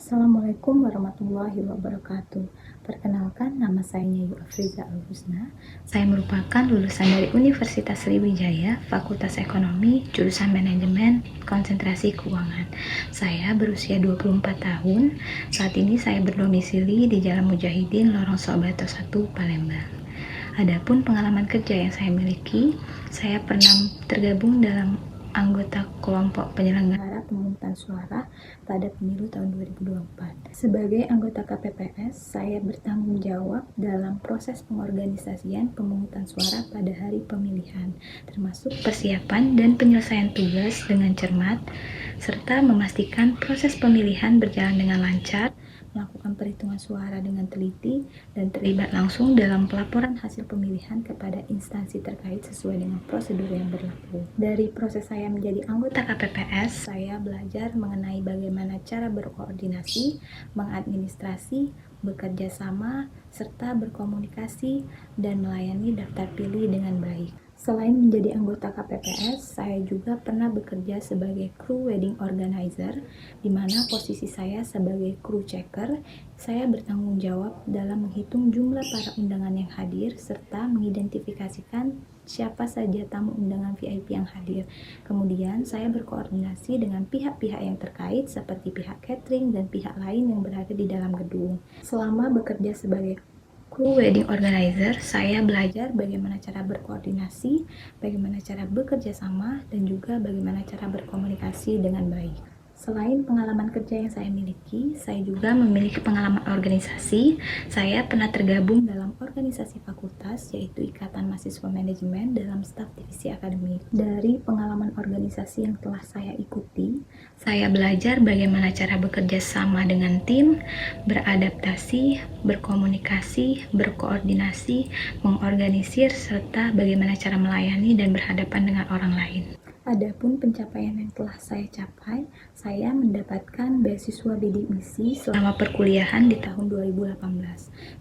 Assalamualaikum warahmatullahi wabarakatuh. Perkenalkan, nama saya Nyayu Afriza Al-Husna. Saya merupakan lulusan dari Universitas Sriwijaya, Fakultas Ekonomi, jurusan Manajemen, Konsentrasi Keuangan. Saya berusia 24 tahun. Saat ini saya berdomisili di Jalan Mujahidin, Lorong Sobato 1, Palembang. Adapun pengalaman kerja yang saya miliki, saya pernah tergabung dalam anggota kelompok penyelenggara pemungutan suara pada pemilu tahun 2024. Sebagai anggota KPPS, saya bertanggung jawab dalam proses pengorganisasian pemungutan suara pada hari pemilihan, termasuk persiapan dan penyelesaian tugas dengan cermat, serta memastikan proses pemilihan berjalan dengan lancar, melakukan perhitungan suara dengan teliti, dan terlibat langsung dalam pelaporan hasil pemilihan kepada instansi terkait sesuai dengan prosedur yang berlaku. Dari proses saya menjadi anggota KPPS, saya belajar mengenai bagaimana cara berkoordinasi, mengadministrasi, bekerja sama, serta berkomunikasi, dan melayani daftar pilih dengan baik. Selain menjadi anggota KPPS, saya juga pernah bekerja sebagai kru wedding organizer, di mana posisi saya sebagai kru checker. Saya bertanggung jawab dalam menghitung jumlah para undangan yang hadir, serta mengidentifikasikan siapa saja tamu undangan VIP yang hadir. Kemudian, saya berkoordinasi dengan pihak-pihak yang terkait, seperti pihak catering dan pihak lain yang berada di dalam gedung. Selama bekerja sebagai kru wedding organizer, saya belajar bagaimana cara berkoordinasi, bagaimana cara bekerja sama, dan juga bagaimana cara berkomunikasi dengan baik. Selain pengalaman kerja yang saya miliki, saya juga memiliki pengalaman organisasi. Saya pernah tergabung dalam organisasi fakultas, yaitu Ikatan Mahasiswa Manajemen dalam staf divisi akademik. Dari pengalaman organisasi yang telah saya ikuti, saya belajar bagaimana cara bekerja sama dengan tim, beradaptasi, berkomunikasi, berkoordinasi, mengorganisir, serta bagaimana cara melayani dan berhadapan dengan orang lain. Adapun pencapaian yang telah saya capai, saya mendapatkan beasiswa bidik misi selama perkuliahan di tahun 2018.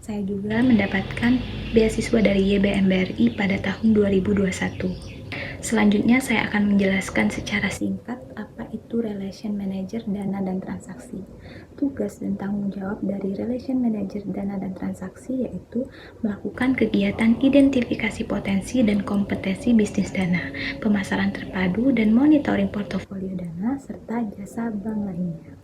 Saya juga mendapatkan beasiswa dari YBM BRI pada tahun 2021. Selanjutnya saya akan menjelaskan secara singkat apa itu Relation Manager Dana dan Transaksi. Tugas dan tanggung jawab dari Relation Manager Dana dan Transaksi yaitu melakukan kegiatan identifikasi potensi dan kompetensi bisnis dana, pemasaran terpadu dan monitoring portofolio dana, serta jasa bank lainnya.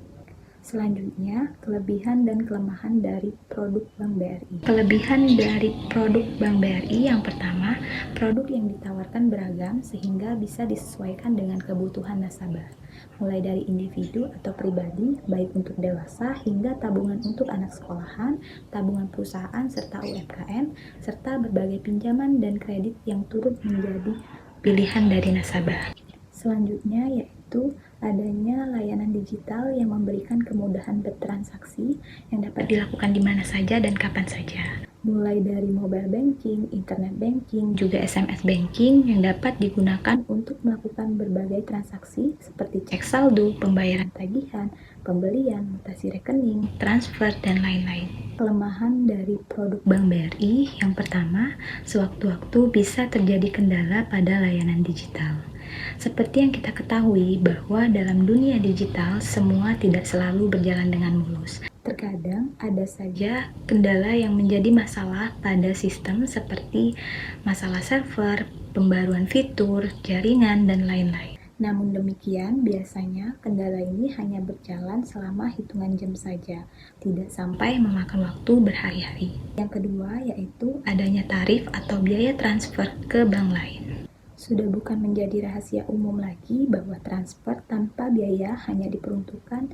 Selanjutnya, kelebihan dan kelemahan dari produk Bank BRI. Kelebihan dari produk Bank BRI yang pertama, produk yang ditawarkan beragam sehingga bisa disesuaikan dengan kebutuhan nasabah, mulai dari individu atau pribadi, baik untuk dewasa hingga tabungan untuk anak sekolahan, tabungan perusahaan, serta UMKM, serta berbagai pinjaman dan kredit yang turut menjadi pilihan dari nasabah. Selanjutnya yaitu adanya layanan digital yang memberikan kemudahan bertransaksi yang dapat dilakukan di mana saja dan kapan saja. Mulai dari mobile banking, internet banking, juga SMS banking yang dapat digunakan untuk melakukan berbagai transaksi seperti cek saldo, pembayaran tagihan, pembelian, mutasi rekening, transfer, dan lain-lain. Kelemahan dari produk Bank BRI yang pertama, sewaktu-waktu bisa terjadi kendala pada layanan digital. Seperti yang kita ketahui bahwa dalam dunia digital semua tidak selalu berjalan dengan mulus. Terkadang ada saja kendala yang menjadi masalah pada sistem seperti masalah server, pembaruan fitur, jaringan, dan lain-lain. Namun demikian, biasanya kendala ini hanya berjalan selama hitungan jam saja, tidak sampai memakan waktu berhari-hari. Yang kedua yaitu adanya tarif atau biaya transfer ke bank lain. Sudah bukan menjadi rahasia umum lagi bahwa transfer tanpa biaya hanya diperuntukkan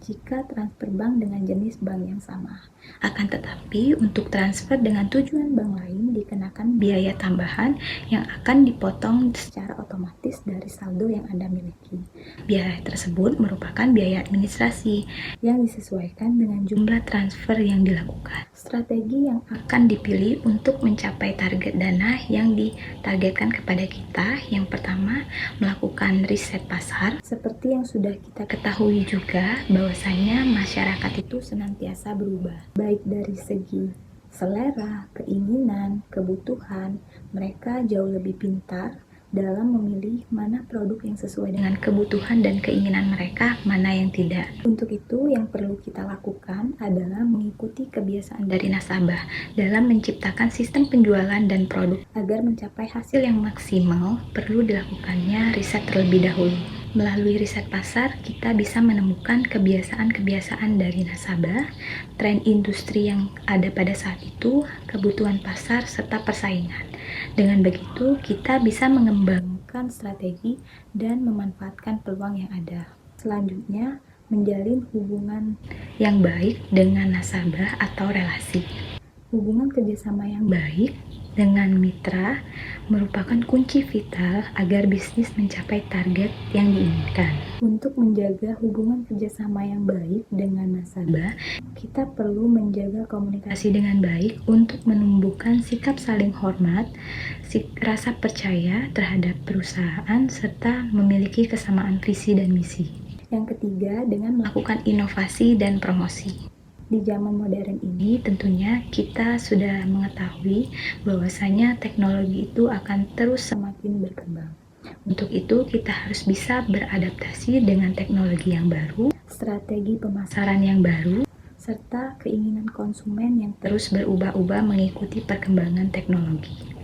jika transfer bank dengan jenis bank yang sama. Akan tetapi, untuk transfer dengan tujuan bank lain dikenakan biaya tambahan yang akan dipotong secara otomatis dari saldo yang Anda miliki. Biaya tersebut merupakan biaya administrasi yang disesuaikan dengan jumlah transfer yang dilakukan. Strategi yang akan dipilih untuk mencapai target dana yang ditargetkan kepada kita, yang pertama, melakukan riset pasar. Seperti yang sudah kita ketahui juga, bahwasanya masyarakat itu senantiasa berubah, baik dari segi selera, keinginan, kebutuhan. Mereka jauh lebih pintar, dalam memilih mana produk yang sesuai dengan kebutuhan dan keinginan mereka, mana yang tidak. Untuk itu, yang perlu kita lakukan adalah mengikuti kebiasaan dari nasabah dalam menciptakan sistem penjualan dan produk. Agar mencapai hasil yang maksimal, perlu dilakukannya riset terlebih dahulu. Melalui riset pasar, kita bisa menemukan kebiasaan-kebiasaan dari nasabah, tren industri yang ada pada saat itu, kebutuhan pasar, serta persaingan. Dengan begitu, kita bisa mengembangkan strategi dan memanfaatkan peluang yang ada. Selanjutnya, menjalin hubungan yang baik dengan nasabah atau relasi. Hubungan kerjasama yang baik dengan mitra merupakan kunci vital agar bisnis mencapai target yang diinginkan. Untuk menjaga hubungan kerjasama yang baik dengan nasabah, kita perlu menjaga komunikasi dengan baik untuk menumbuhkan sikap saling hormat, rasa percaya terhadap perusahaan, serta memiliki kesamaan visi dan misi. Yang ketiga, dengan melakukan inovasi dan promosi. Di zaman modern ini tentunya kita sudah mengetahui bahwasanya teknologi itu akan terus semakin berkembang. Untuk itu kita harus bisa beradaptasi dengan teknologi yang baru, strategi pemasaran yang baru, serta keinginan konsumen yang terus berubah-ubah mengikuti perkembangan teknologi.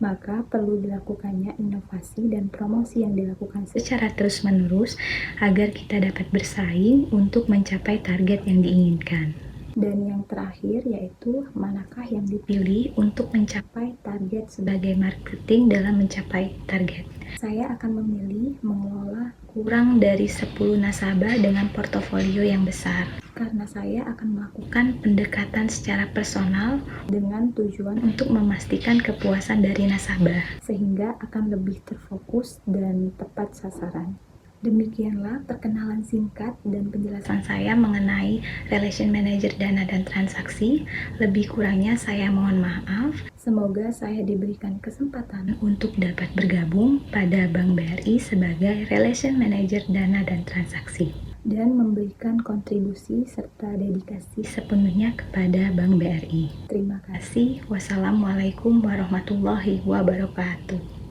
Maka perlu dilakukannya inovasi dan promosi yang dilakukan secara terus-menerus agar kita dapat bersaing untuk mencapai target yang diinginkan. Dan yang terakhir yaitu manakah yang dipilih untuk mencapai target sebagai marketing dalam mencapai target. Saya akan memilih mengelola kurang dari 10 nasabah dengan portofolio yang besar. Karena saya akan melakukan pendekatan secara personal dengan tujuan untuk memastikan kepuasan dari nasabah, sehingga akan lebih terfokus dan tepat sasaran. Demikianlah perkenalan singkat dan penjelasan saya mengenai Relation Manager Dana dan Transaksi. Lebih kurangnya saya mohon maaf. Semoga saya diberikan kesempatan untuk dapat bergabung pada Bank BRI sebagai Relation Manager Dana dan Transaksi dan memberikan kontribusi serta dedikasi sepenuhnya kepada Bank BRI. Terima kasih. Wassalamualaikum warahmatullahi wabarakatuh.